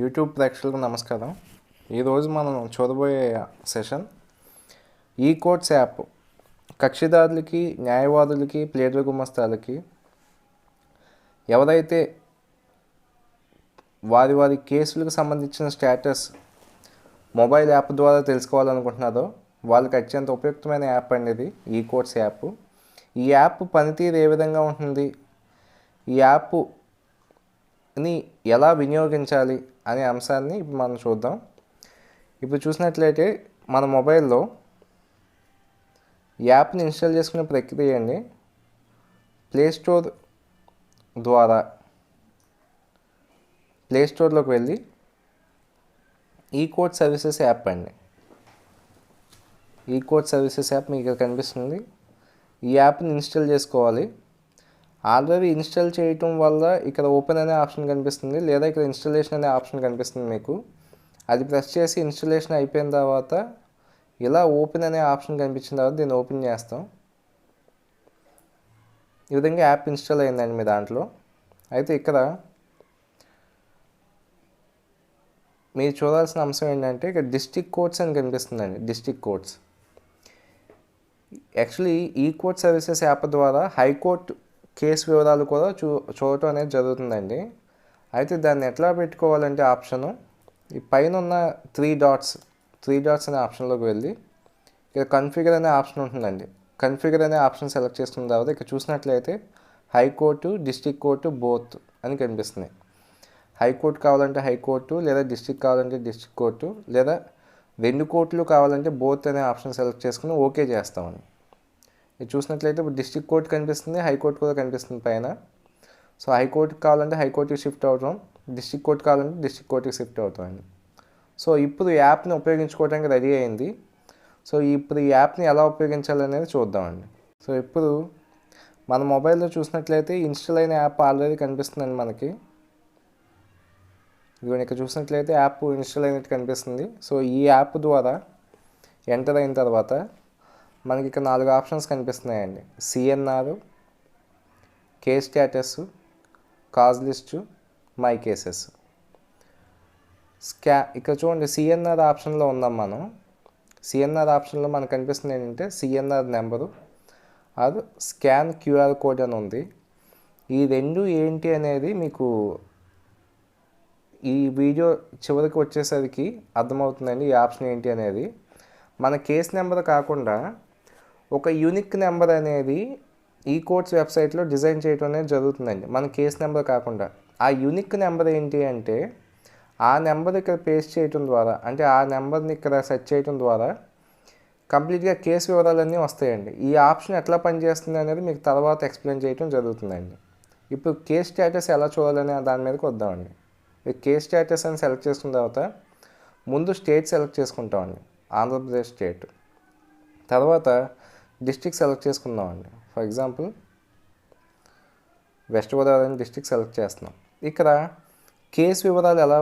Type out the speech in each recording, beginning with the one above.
YouTube ప్రేక్షకులకు నమస్కారం. ఈరోజు మనం చూడబోయే సెషన్ ఈ కోర్ట్స్ యాప్ కక్షిదారులకి, న్యాయవాదులకి, ప్లేడర్ గుమస్తాలకి ఎవరైతే వారి కేసులకు సంబంధించిన స్టేటస్ మొబైల్ యాప్ ద్వారా తెలుసుకోవాలనుకుంటున్నారో వాళ్ళకి అత్యంత ఉపయుక్తమైన యాప్ అండి ఇది ఈ కోర్ట్స్ యాప్. ఈ యాప్ పనితీరు ఏ విధంగా ఉంటుంది, ఈ యాప్ని ఎలా వినియోగించాలి అనే అంశాన్ని ఇప్పుడు మనం చూద్దాం. ఇప్పుడు చూసినట్లయితే మన మొబైల్లో యాప్ని ఇన్స్టాల్ చేసుకునే ప్రక్రియ అండి. ప్లేస్టోర్ ద్వారా ప్లేస్టోర్లోకి వెళ్ళి ఈ కోర్ట్ సర్వీసెస్ యాప్ అండి. ఈ కోర్ట్ సర్వీసెస్ యాప్ మీకు ఇక్కడ కనిపిస్తుంది. ఈ యాప్ని ఇన్స్టాల్ చేసుకోవాలి. ఆల్రెడీ ఇన్స్టాల్ చేయటం వల్ల ఇక్కడ ఓపెన్ అనే ఆప్షన్ కనిపిస్తుంది, లేదా ఇక్కడ ఇన్స్టాలేషన్ అనే ఆప్షన్ కనిపిస్తుంది మీకు. అది ప్రెస్ చేసి ఇన్స్టాలేషన్ అయిపోయిన తర్వాత ఇలా ఓపెన్ అనే ఆప్షన్ కనిపించిన తర్వాత దీన్ని ఓపెన్ చేస్తాం. ఈ విధంగా యాప్ ఇన్స్టాల్ అయిందండి మీ దాంట్లో. అయితే ఇక్కడ మీరు చూడాల్సిన అంశం ఏంటంటే ఇక్కడ డిస్ట్రిక్ట్ కోర్ట్స్ అని కనిపిస్తుందండి. డిస్ట్రిక్ట్ కోర్ట్స్ యాక్చువల్లీ ఈ కోర్ట్ సర్వీసెస్ యాప్ ద్వారా హైకోర్టు కేసు వివరాలు కూడా చూడటం అనేది జరుగుతుందండి. అయితే దాన్ని ఎట్లా పెట్టుకోవాలంటే ఆప్షను ఈ పైన ఉన్న త్రీ డాట్స్ అనే ఆప్షన్లోకి వెళ్ళి ఇక్కడ కన్ఫిగర్ అనే ఆప్షన్ ఉంటుందండి. కన్ఫిగర్ అనే ఆప్షన్ సెలెక్ట్ చేసుకున్న తర్వాత ఇక్కడ చూసినట్లయితే హైకోర్టు, డిస్ట్రిక్ట్ కోర్టు బోత్ అని కనిపిస్తున్నాయి. హైకోర్టు కావాలంటే హైకోర్టు, లేదా డిస్ట్రిక్ట్ కావాలంటే డిస్ట్రిక్ట్ కోర్టు, లేదా రెండు కోర్టులు కావాలంటే బోత్ అనే ఆప్షన్ సెలెక్ట్ చేసుకుని ఓకే చేస్తామని. ఇది చూసినట్లయితే ఇప్పుడు డిస్ట్రిక్ట్ కోర్టు కనిపిస్తుంది, హైకోర్టు కూడా కనిపిస్తుంది పైన. సో హైకోర్టుకి కావాలంటే హైకోర్టుకి షిఫ్ట్ అవుతాం, డిస్ట్రిక్ట్ కోర్టు కావాలంటే డిస్ట్రిక్ట్ కోర్టుకి షిఫ్ట్ అవుతామండి. సో ఇప్పుడు యాప్ని ఉపయోగించుకోవడానికి రెడీ అయింది. సో ఇప్పుడు ఈ యాప్ని ఎలా ఉపయోగించాలనేది చూద్దామండి. సో ఇప్పుడు మన మొబైల్లో చూసినట్లయితే ఇన్స్టాల్ అయిన యాప్ ఆల్రెడీ కనిపిస్తుందండి మనకి. ఇదిగోండి ఇక్కడ చూసినట్లయితే యాప్ ఇన్స్టాల్ అయినట్టు కనిపిస్తుంది. సో ఈ యాప్ ద్వారా ఎంటర్ అయిన తర్వాత మనకి ఇక్కడ 4 ఆప్షన్స్ కనిపిస్తున్నాయండి. CNR, case status, cause list, my cases. ఇక్కడ చూడండి సిఎన్ఆర్ ఆప్షన్లో ఉన్నాం మనం. సిఎన్ఆర్ ఆప్షన్లో మనకు కనిపిస్తుంది ఏంటంటే సిఎన్ఆర్ నెంబరు, అది స్కాన్ క్యూఆర్ కోడ్ అని ఉంది. ఈ రెండు ఏంటి అనేది మీకు ఈ వీడియో చివరికి వచ్చేసరికి అర్థమవుతుందండి ఈ ఆప్షన్ ఏంటి అనేది. మన కేస్ నెంబర్ కాకుండా ఒక యూనిక్ నెంబర్ అనేది ఈ కోర్ట్స్ వెబ్సైట్లో డిజైన్ చేయడం అనేది జరుగుతుందండి. మన కేస్ నెంబర్ కాకుండా ఆ యూనిక్ నెంబర్ ఏంటి అంటే ఆ నెంబర్ ఇక్కడ పేస్ట్ చేయడం ద్వారా, అంటే ఆ నెంబర్ని ఇక్కడ సెర్చ్ చేయడం ద్వారా కంప్లీట్గా కేసు వివరాలన్నీ వస్తాయండి. ఈ ఆప్షన్ ఎట్లా పనిచేస్తుంది అనేది మీకు తర్వాత ఎక్స్ప్లెయిన్ చేయడం జరుగుతుందండి. ఇప్పుడు కేస్ స్టేటస్ ఎలా చూడాలనే దాని మీదకి వద్దామండి. కేస్ స్టేటస్ అని సెలెక్ట్ చేసుకున్న తర్వాత ముందు స్టేట్ సెలెక్ట్ చేసుకుంటామండి, ఆంధ్రప్రదేశ్ స్టేట్. తర్వాత డిస్ట్రిక్ట్ సెలెక్ట్ చేసుకుందామండి. For example west Godavari district select చేస్తున్నాం. ఇక్కడ కేసు వివరాలు ఎలా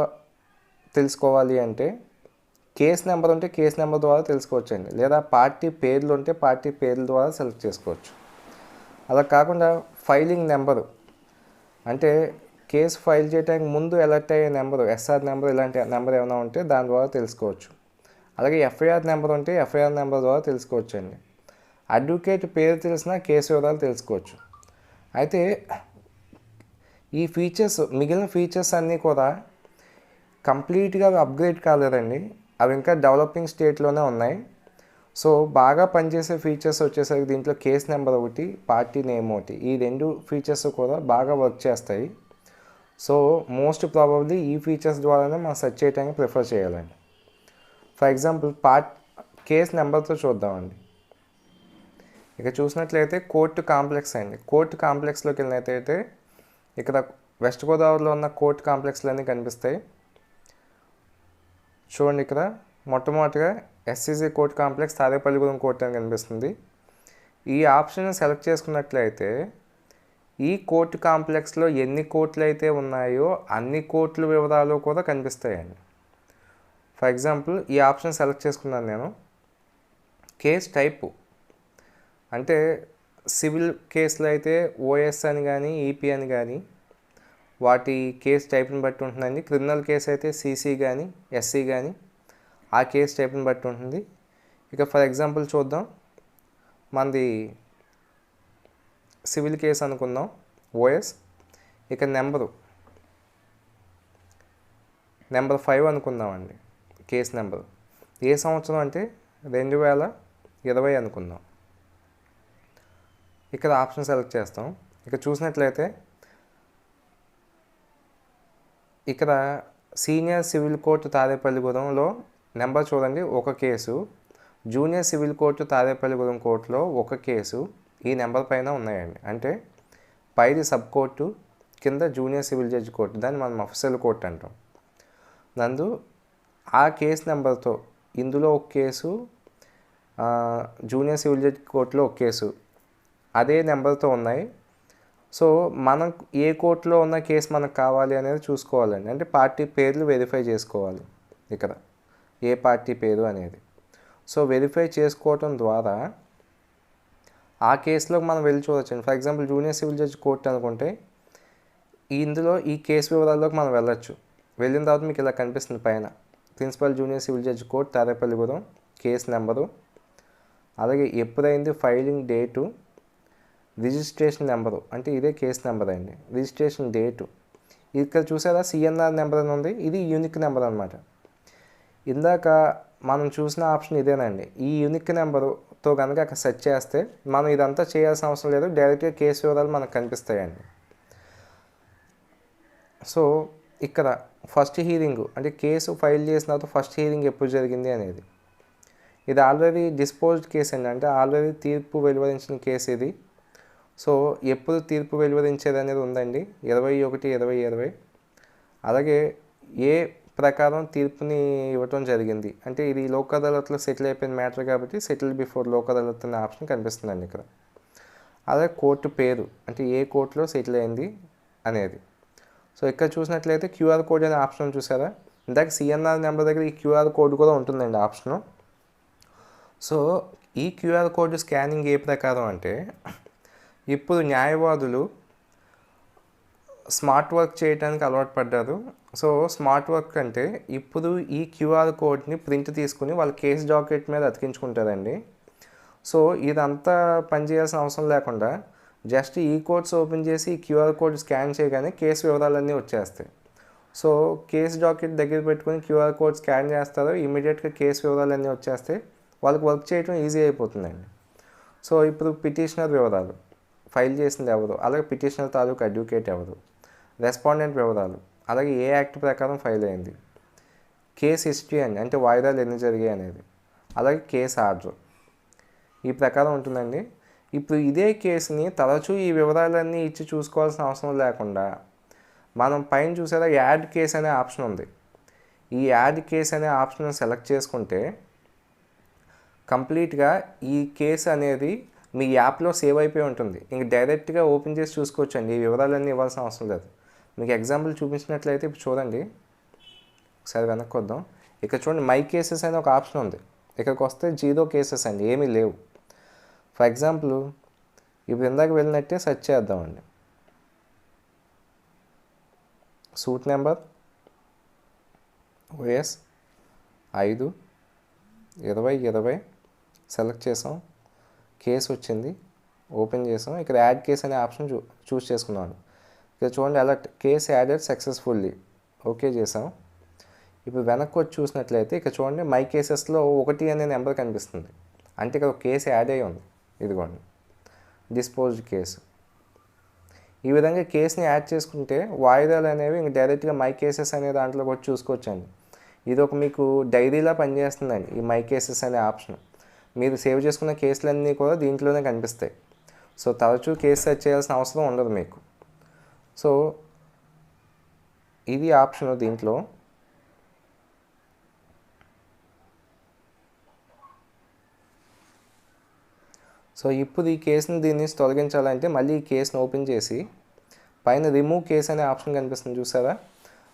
తెలుసుకోవాలి అంటే కేస్ నెంబర్ ఉంటే కేస్ నెంబర్ ద్వారా తెలుసుకోవచ్చండి, లేదా పార్టీ పేర్లు ఉంటే పార్టీ పేర్ల ద్వారా సెలెక్ట్ చేసుకోవచ్చు. అలా కాకుండా ఫైలింగ్ నెంబరు అంటే కేసు ఫైల్ చేయడానికి ముందు అలర్ట్ అయ్యే నెంబరు, ఎస్ఆర్ నెంబర్, ఇలాంటి నెంబర్ ఏమైనా ఉంటే దాని ద్వారా తెలుసుకోవచ్చు. అలాగే ఎఫ్ఐఆర్ నెంబర్ ఉంటే ఎఫ్ఐఆర్ నెంబర్ ద్వారా తెలుసుకోవచ్చు అండి. అడ్వకేట్ పేరు తెలిసిన కేసు వివరాలు తెలుసుకోవచ్చు. అయితే ఈ ఫీచర్స్, మిగిలిన ఫీచర్స్ అన్నీ కూడా కంప్లీట్గా అప్గ్రేడ్ కాలేదండి. అవి ఇంకా డెవలపింగ్ స్టేట్లోనే ఉన్నాయి. సో బాగా పనిచేసే ఫీచర్స్ వచ్చేసరికి దీంట్లో కేస్ నెంబర్ ఒకటి, పార్టీ నేమ్ ఒకటి, ఈ రెండు ఫీచర్స్ కూడా బాగా వర్క్ చేస్తాయి. సో మోస్ట్ ప్రాబబ్లీ ఈ ఫీచర్స్ ద్వారానే మనం సెర్చ్ చేయడానికి ప్రిఫర్ చేయాలండి. ఫర్ ఎగ్జాంపుల్ కేస్ నెంబర్తో చూద్దామండి. ఇక చూసినట్లయితే కోర్టు కాంప్లెక్స్ అండి. కోర్టు కాంప్లెక్స్లోకి వెళ్ళినట్లయితే ఇక్కడ వెస్ట్ గోదావరిలో ఉన్న కోర్టు కాంప్లెక్స్లన్నీ కనిపిస్తాయి. చూడండి, ఇక్కడ మొట్టమొదటిగా ఎస్సీసీ కోర్టు కాంప్లెక్స్, తాడేపల్లిగూడెం కోర్టు అని కనిపిస్తుంది. ఈ ఆప్షన్ సెలెక్ట్ చేసుకున్నట్లయితే ఈ కోర్టు కాంప్లెక్స్లో ఎన్ని కోర్టులు అయితే ఉన్నాయో అన్ని కోర్టుల వివరాలు కూడా కనిపిస్తాయండి. ఫర్ ఎగ్జాంపుల్ ఈ ఆప్షన్ సెలెక్ట్ చేసుకున్నాను నేను. కేస్ టైపు అంటే సివిల్ కేసులు అయితే ఓఎస్ అని కానీ, ఈపీ అని కానీ, వాటి కేసు టైప్ని బట్టి ఉంటుందండి. క్రిమినల్ కేసు అయితే సీసీ కానీ ఎస్సీ కానీ ఆ కేసు టైప్ని బట్టి ఉంటుంది. ఇక ఫర్ ఎగ్జాంపుల్ చూద్దాం, మనది సివిల్ కేసు అనుకుందాం ఓఎస్. ఇక నెంబర్ 5 అనుకుందామండి. కేసు నెంబరు ఏ సంవత్సరం అంటే 2020 అనుకుందాం. ఇక్కడ ఆప్షన్ సెలెక్ట్ చేస్తాం. ఇక్కడ చూసినట్లయితే ఇక్కడ సీనియర్ సివిల్ కోర్టు తాడేపల్లిగూడెంలో నెంబర్ చూడండి, ఒక case. Junior civil court Tadepalligudem కోర్టులో ఒక కేసు ఈ నెంబర్ పైన ఉన్నాయండి. అంటే పైది సబ్ కోర్టు, కింద జూనియర్ సివిల్ జడ్జి కోర్టు, దాన్ని మనం అఫీషియల్ కోర్టు అంటాం. నందు ఆ కేసు నెంబర్తో ఇందులో ఒక కేసు, జూనియర్ సివిల్ జడ్జి కోర్టులో ఒక కేసు అదే నెంబర్తో ఉన్నాయి. సో మనం ఏ కోర్టులో ఉన్న కేసు మనకు కావాలి అనేది చూసుకోవాలండి. అంటే పార్టీ పేర్లు వెరిఫై చేసుకోవాలి ఇక్కడ, ఏ పార్టీ పేరు అనేది. సో వెరిఫై చేసుకోవటం ద్వారా ఆ కేసులోకి మనం వెళ్ళి చూడొచ్చండి. For example junior civil judge court అనుకుంటే ఇందులో ఈ కేసు వివరాల్లోకి మనం వెళ్ళొచ్చు. వెళ్ళిన తర్వాత మీకు ఇలా కనిపిస్తుంది పైన principal junior civil judge court Tadepalligudem, case number, అలాగే ఎప్పుడైంది ఫైలింగ్ డేటు, రిజిస్ట్రేషన్ నెంబరు అంటే ఇదే కేసు నెంబర్ అండి, రిజిస్ట్రేషన్ డేటు. ఇక్కడ చూసారా సిఎన్ఆర్ నెంబర్ అని ఉంది, ఇది యూనిక్ నెంబర్ అనమాట. ఇందాక మనం చూసిన ఆప్షన్ ఇదేనండి. ఈ యూనిక్ నెంబరుతో కనుక అక్కడ సెర్చ్ చేస్తే మనం ఇదంతా చేయాల్సిన అవసరం లేదు, డైరెక్ట్గా కేసు వివరాలు మనకు కనిపిస్తాయండి. సో ఇక్కడ ఫస్ట్ హీరింగ్ అంటే కేసు ఫైల్ చేసిన తర్వాత ఫస్ట్ హీరింగ్ ఎప్పుడు జరిగింది అనేది, ఇది ఆల్రెడీ డిస్పోజ్డ్ కేసు అండి, అంటే ఆల్రెడీ తీర్పు వెలువరించిన కేసు ఇది. సో ఎప్పుడు తీర్పు వెలువరించేది అనేది ఉందండి, 21/20/20. అలాగే ఏ ప్రకారం తీర్పుని ఇవ్వటం జరిగింది అంటే ఇది లోక్ అదాలత్లో సెటిల్ అయిపోయిన మ్యాటర్ కాబట్టి సెటిల్ బిఫోర్ లోక్ అదాలత్ అనే ఆప్షన్ కనిపిస్తుందండి ఇక్కడ. అలాగే కోర్టు పేరు అంటే ఏ కోర్టులో సెటిల్ అయింది అనేది. సో ఇక్కడ చూసినట్లయితే క్యూఆర్ కోడ్ అనే ఆప్షన్ చూసారా, ఇందాక సిఎన్ఆర్ నెంబర్ దగ్గర ఈ క్యూఆర్ కోడ్ కూడా ఉంటుందండి ఆప్షను. సో ఈ క్యూఆర్ కోడ్ స్కానింగ్ ఏ ప్రకారం అంటే ఇప్పుడు న్యాయవాదులు స్మార్ట్ వర్క్ చేయడానికి అలవాటు పడ్డారు. సో స్మార్ట్ వర్క్ అంటే ఇప్పుడు ఈ క్యూఆర్ కోడ్ని ప్రింట్ తీసుకుని వాళ్ళ కేసు డాక్యుమెంట్ మీద అతికించుకుంటారండి. సో ఇదంతా పనిచేయాల్సిన అవసరం లేకుండా జస్ట్ ఈ కోడ్స్ ఓపెన్ చేసి ఈ క్యూఆర్ కోడ్ స్కాన్ చేయగానే కేసు వివరాలన్నీ వచ్చేస్తాయి. సో కేసు డాక్యుమెంట్ దగ్గర పెట్టుకుని క్యూఆర్ కోడ్ స్కాన్ చేస్తారో ఇమీడియట్గా కేసు వివరాలన్నీ వచ్చేస్తాయి, వాళ్ళకి వర్క్ చేయడం ఈజీ అయిపోతుందండి. సో ఇప్పుడు పిటిషనర్ వివరాలు, ఫైల్ చేసింది ఎవరు, అలాగే పిటిషనర్ తాలూకు అడ్వకేట్ ఎవరు, రెస్పాండెంట్ వివరాలు, అలాగే ఏ యాక్ట్ ప్రకారం ఫైల్ అయింది, కేసు హిస్టరీ అండి అంటే వాయిదాలు ఎన్ని జరిగాయి అనేది, అలాగే కేసు ఆర్డర్ ఈ ప్రకారం ఉంటుందండి. ఇప్పుడు ఇదే కేసుని తరచూ ఈ వివరాలన్నీ ఇచ్చి చూసుకోవాల్సిన అవసరం లేకుండా మనం పైన చూసారా యాడ్ కేసు అనే ఆప్షన్ ఉంది. ఈ యాడ్ కేసు అనే ఆప్షన్ సెలెక్ట్ చేసుకుంటే కంప్లీట్గా ఈ కేసు అనేది మీ యాప్లో సేవ్ అయిపోయి ఉంటుంది. ఇంక డైరెక్ట్గా ఓపెన్ చేసి చూసుకోవచ్చు అండి, ఈ వివరాలన్నీ ఇవ్వాల్సిన అవసరం లేదు. మీకు ఎగ్జాంపుల్ చూపించినట్లయితే ఇప్పుడు చూడండి, ఒకసారి వెనక్కి వద్దాం. ఇక్కడ చూడండి మై కేసెస్ అనే ఒక ఆప్షన్ ఉంది. ఇక్కడికి వస్తే 0 కేసెస్ అండి, ఏమీ లేవు. ఫర్ ఎగ్జాంపుల్ ఇప్పుడు ఇందాక వెళ్ళినట్టే సెర్చ్ చేద్దామండి. సూట్ నెంబర్ OS 5/20/20 సెలెక్ట్ చేసాం, కేసు వచ్చింది, ఓపెన్ చేసాం. ఇక్కడ యాడ్ కేస్ అనే ఆప్షన్ చూస్ చేసుకున్నాను. ఇక్కడ చూడండి alert case added successfully, okay చేసాం. ఇప్పుడు వెనక్కి వచ్చి చూసినట్లయితే ఇక్కడ చూడండి మై కేసెస్లో 1 అనే నెంబర్ కనిపిస్తుంది, అంటే ఇక్కడ ఒక కేసు యాడ్ అయ్యి ఉంది. ఇదిగోండి డిస్పోజ్డ్ కేసు. ఈ విధంగా కేసుని యాడ్ చేసుకుంటే వాయిదాలు అనేవి ఇంక డైరెక్ట్గా మై కేసెస్ అనే దాంట్లోకి వచ్చి చూసుకోవచ్చండి. ఇది ఒక మీకు డైరీలా పనిచేస్తుందండి ఈ మై కేసెస్ అనే ఆప్షన్. మీరు సేవ్ చేసుకున్న కేసులన్నీ కూడా దీంట్లోనే కనిపిస్తాయి. సో తరచూ కేసు సెర్చ్ చేయాల్సిన అవసరం ఉండదు మీకు. సో ఇది ఆప్షన్ దీంట్లో. సో ఇప్పుడు ఈ కేసుని దీన్ని తొలగించాలంటే మళ్ళీ ఈ కేసుని ఓపెన్ చేసి పైన రిమూవ్ కేస్ అనే ఆప్షన్ కనిపిస్తుంది చూసారా,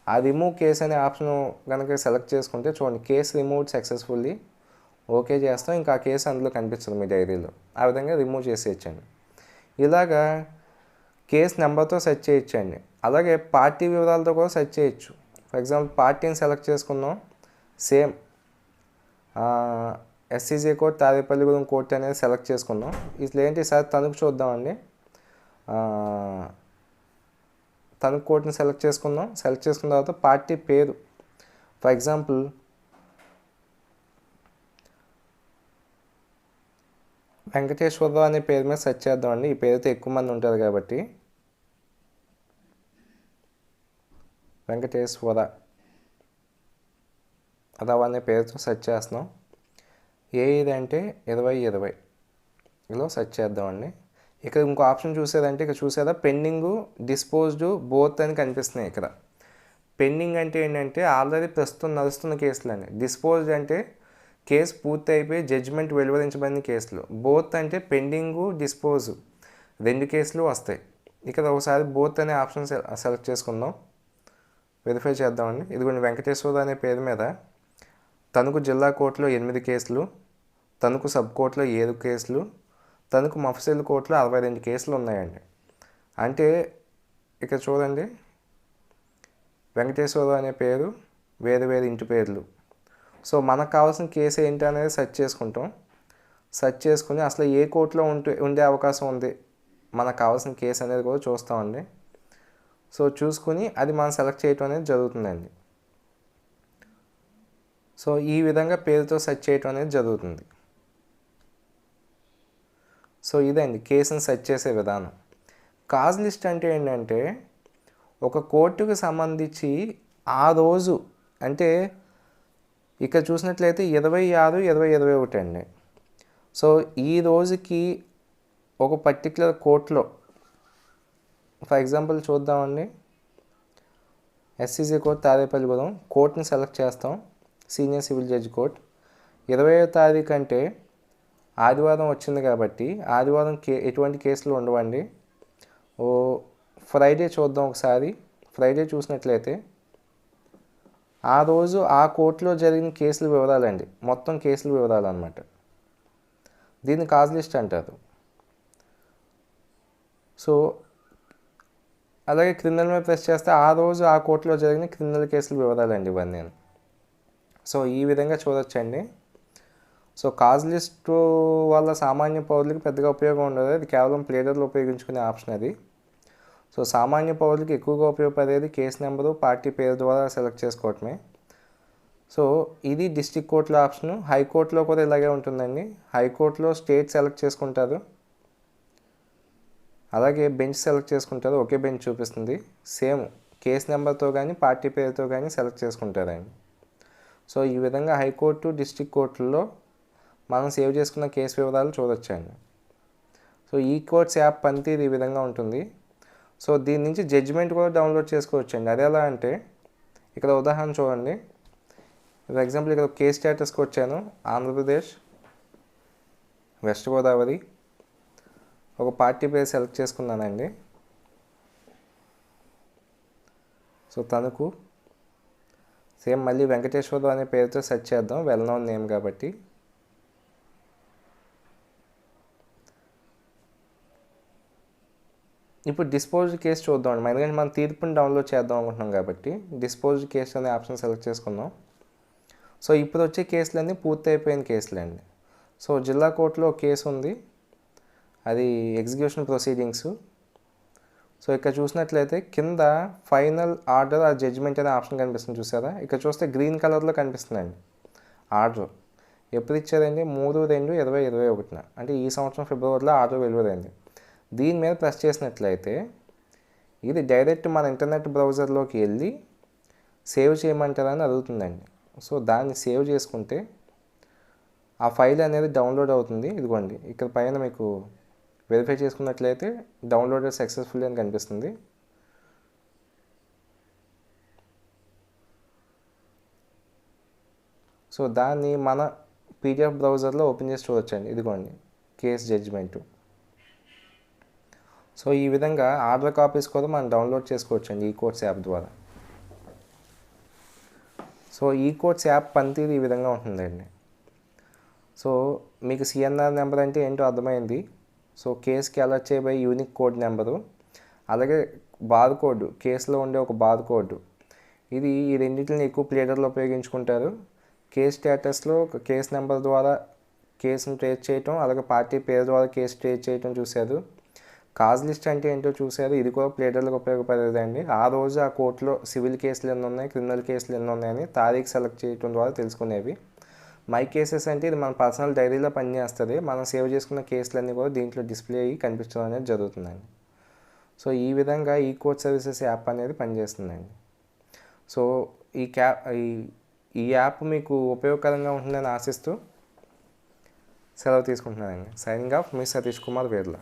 ఆ రిమూవ్ కేస్ అనే ఆప్షన్ కనుక సెలెక్ట్ చేసుకుంటే చూడండి కేసు రిమూవ్ సక్సెస్ఫుల్లీ, ఓకే చేస్తాం. ఇంకా ఆ కేసు అందులో కనిపించదు మీ డైరీలో. ఆ విధంగా రిమూవ్ చేసేయచ్చండి. ఇలాగా కేస్ నెంబర్తో సెర్చ్ చేయొచ్చండి. అలాగే పార్టీ వివరాలతో కూడా సెర్చ్ చేయొచ్చు. ఫర్ ఎగ్జాంపుల్ పార్టీని సెలెక్ట్ చేసుకుందాం. సేమ్ ఎస్సీజే కోర్ట్ తాడేపల్లిగూడెం కోర్ట్ అనేది సెలెక్ట్ చేసుకుందాం. ఇట్లా ఏంటి సార్ తణుకు చూద్దామండి. తణుకు కోర్టుని సెలెక్ట్ చేసుకుందాం. సెలెక్ట్ చేసుకున్న తర్వాత పార్టీ పేరు ఫర్ ఎగ్జాంపుల్ వెంకటేశ్వరరావు అనే పేరు మీద సెర్చ్ చేద్దామండి. ఈ పేరుతో ఎక్కువ మంది ఉంటారు కాబట్టి వెంకటేశ్వరరావు అనే పేరుతో సెర్చ్ చేస్తున్నాం. ఏ ఇది అంటే 2020లో సెర్చ్ చేద్దామండి. ఇక్కడ ఇంకో ఆప్షన్ చూసేదంటే ఇక్కడ చూసారా పెండింగ్ డిస్పోజ్డ్ బోత్ అని కనిపిస్తున్నాయి. ఇక్కడ పెండింగ్ అంటే ఏంటంటే ఆల్రెడీ ప్రస్తుతం నడుస్తున్న కేసులు అండి. డిస్పోజ్డ్ అంటే కేసు పూర్తి అయిపోయి జడ్జిమెంట్ వెలువరించబడిన కేసులు. బోత్ అంటే పెండింగ్ డిస్పోజ్ 2 కేసులు వస్తాయి. ఇక్కడ ఒకసారి బోత్ అనే ఆప్షన్ సెలెక్ట్ చేసుకుందాం. వెరిఫై చేద్దామండి. ఇదిగోండి వెంకటేశ్వర అనే పేరు మీద తణుకు జిల్లా కోర్టులో 8 కేసులు, తణుకు సబ్ కోర్టులో 7 కేసులు, తణుకు మఫ్సిల్ కోర్టులో 62 కేసులు ఉన్నాయండి. అంటే ఇక్కడ చూడండి వెంకటేశ్వరరావు అనే పేరు వేరు వేరు ఇంటి పేర్లు. సో మనకు కావాల్సిన కేసు ఏంటి అనేది సెర్చ్ చేసుకుంటాం. సెర్చ్ చేసుకుని అసలు ఏ కోర్టులో ఉండే అవకాశం ఉంది మనకు కావాల్సిన కేసు అనేది కూడా చూస్తామండి. సో చూసుకుని అది మనం సెలెక్ట్ చేయటం అనేది జరుగుతుందండి. సో ఈ విధంగా పేరుతో సెర్చ్ చేయటం అనేది జరుగుతుంది. సో ఇదండి కేసుని సెర్చ్ చేసే విధానం. కాజ్ లిస్ట్ అంటే ఏంటంటే ఒక కోర్టుకు సంబంధించి ఆ రోజు అంటే ఇక్కడ చూసినట్లయితే 26/20/21 అండి. సో ఈ రోజుకి ఒక పర్టిక్యులర్ కోర్టులో ఫర్ ఎగ్జాంపుల్ చూద్దామండి. ఎస్సీజే కోర్ట్ తాడేపల్లిగూడెం కోర్టుని సెలెక్ట్ చేస్తాం. సీనియర్ సివిల్ జడ్జి కోర్ట్ 20వ తారీఖు అంటే ఆదివారం వచ్చింది కాబట్టి ఆదివారం ఎటువంటి కేసులు ఉండవండి. ఫ్రైడే చూద్దాం ఒకసారి. ఫ్రైడే చూసినట్లయితే ఆ రోజు ఆ కోర్టులో జరిగిన కేసుల వివరాలండి. మొత్తం కేసుల వివరాలు అన్నమాట. దీన్ని కాజ్ లిస్ట్ అంటారు. సో అలాగే క్రిమినల్ మీద ప్రెస్ చేస్తే ఆ రోజు ఆ కోర్టులో జరిగిన క్రిమినల్ కేసుల వివరాలండి ఇవన్నీ. సో ఈ విధంగా చూడొచ్చండి. సో కాజ్ లిస్ట్ వల్ల సామాన్య పౌరులకు పెద్దగా ఉపయోగం ఉండదు. అది కేవలం ప్లేడర్లు ఉపయోగించుకునే ఆప్షన్ అది. సో సామాన్య పౌరులకు ఎక్కువగా ఉపయోగపడేది కేసు నెంబరు పార్టీ పేరు ద్వారా సెలెక్ట్ చేసుకోవటమే. సో ఇది డిస్ట్రిక్ట్ కోర్టులో ఆప్షను. హైకోర్టులో కూడా ఇలాగే ఉంటుందండి. హైకోర్టులో స్టేట్ సెలెక్ట్ చేసుకుంటారు, అలాగే బెంచ్ సెలెక్ట్ చేసుకుంటారు. ఒకే బెంచ్ చూపిస్తుంది. సేమ్ కేసు నెంబర్తో కానీ పార్టీ పేరుతో కానీ సెలెక్ట్ చేసుకుంటారండి. సో ఈ విధంగా హైకోర్టు డిస్ట్రిక్ట్ కోర్టుల్లో మనం సేవ్ చేసుకున్న కేసు వివరాలు చూడొచ్చండి. సో ఈ కోర్ట్స్ యాప్ పనితీరు ఈ విధంగా ఉంటుంది. సో దీని నుంచి జడ్జిమెంట్ కూడా డౌన్లోడ్ చేసుకోవచ్చండి. అది ఎలా అంటే ఇక్కడ ఉదాహరణ చూడండి. ఫర్ ఎగ్జాంపుల్ ఇక్కడ కేస్ స్టేటస్కి వచ్చాను. ఆంధ్రప్రదేశ్, వెస్ట్ గోదావరి, ఒక పార్టీ పేరు సెలెక్ట్ చేసుకున్నానండి. సో తణుకు సేమ్ మళ్ళీ వెంకటేశ్వరరావు అనే పేరుతో సెర్చ్ చేద్దాం. వెల్ నోన్ నేమ్ కాబట్టి. ఇప్పుడు డిస్పోజ్డ్ కేసు చూద్దాం అండి. ఎందుకంటే మనం తీర్పుని డౌన్లోడ్ చేద్దాం అనుకుంటున్నాం కాబట్టి డిస్పోజ్డ్ కేసు అనే ఆప్షన్ సెలెక్ట్ చేసుకుందాం. సో ఇప్పుడు వచ్చే కేసులన్నీ పూర్తి అయిపోయిన కేసులండి. సో జిల్లా కోర్టులో కేసు ఉంది, అది ఎగ్జిక్యూషన్ ప్రొసీడింగ్స్. సో ఇక్కడ చూసినట్లయితే కింద ఫైనల్ ఆర్డర్ ఆ జడ్జిమెంట్ అనే ఆప్షన్ కనిపిస్తుంది చూసారా. ఇక్కడ చూస్తే గ్రీన్ కలర్లో కనిపిస్తుందండి ఆర్డర్. ఎప్పుడు ఇచ్చారండి? 3/2/2021 అంటే ఈ సంవత్సరం ఫిబ్రవరిలో ఆర్డర్ వెలువరింది. దీని మీద ప్రెస్ చేసినట్లయితే ఇది డైరెక్ట్ మన ఇంటర్నెట్ బ్రౌజర్లోకి వెళ్ళి సేవ్ చేయమంటారని అడుగుతుందండి. సో దాన్ని సేవ్ చేసుకుంటే ఆ ఫైల్ అనేది డౌన్లోడ్ అవుతుంది. ఇదిగోండి ఇక్కడ పైన మీకు వెరిఫై చేసుకున్నట్లయితే డౌన్లోడెడ్ సక్సెస్ఫుల్లీ అని కనిపిస్తుంది. సో దాన్ని మన పీడిఎఫ్ బ్రౌజర్లో ఓపెన్ చేసి చూడొచ్చండి. ఇదిగోండి కేస్ జడ్జిమెంటు. సో ఈ విధంగా ఆర్డర్ కాపీస్ కూడా మనం డౌన్లోడ్ చేసుకోవచ్చండి ఈ కోర్ట్స్ యాప్ ద్వారా. సో ఈ కోర్ట్స్ యాప్ పనితీరు ఈ విధంగా ఉంటుందండి. సో మీకు సిఎన్ఆర్ నెంబర్ అంటే ఏంటో అర్థమైంది. సో కేసుకి అలర్ట్ చేయబోయే యూనిక్ కోడ్ నెంబరు, అలాగే బార్ కోడ్, కేసులో ఉండే ఒక బార్ కోడ్. ఈ రెండింటిని ఎక్కువ ప్లేడర్లు ఉపయోగించుకుంటారు. కేస్ స్టేటస్లో ఒక కేస్ నెంబర్ ద్వారా కేసును ట్రేస్ చేయటం, అలాగే పార్టీ పేరు ద్వారా కేసు ట్రేస్ చేయటం చూశారు. కాజ్ లిస్ట్ అంటే ఏంటో చూశారు. ఇది కూడా ప్లేడర్లకు ఉపయోగపడేదండి. ఆ రోజు ఆ కోర్టులో సివిల్ కేసులు ఎన్ని ఉన్నాయి, క్రిమినల్ కేసులు ఎన్ని ఉన్నాయని తారీఖు సెలెక్ట్ చేయడం ద్వారా తెలుసుకునేవి. మై కేసెస్ అంటే ఇది మన పర్సనల్ డైరీలో పనిచేస్తుంది. మనం సేవ్ చేసుకున్న కేసులన్నీ కూడా దీంట్లో డిస్ప్లే అయ్యి కనిపించడం అనేది జరుగుతుందండి. సో ఈ విధంగా ఈ కోర్ట్ సర్వీసెస్ యాప్ అనేది పనిచేస్తుందండి. సో ఈ ఈ యాప్ మీకు ఉపయోగకరంగా ఉంటుందని ఆశిస్తూ సెలవు తీసుకుంటున్నానండి. సైనింగ్ ఆఫ్ మీ సతీష్ కుమార్ వేర్ల.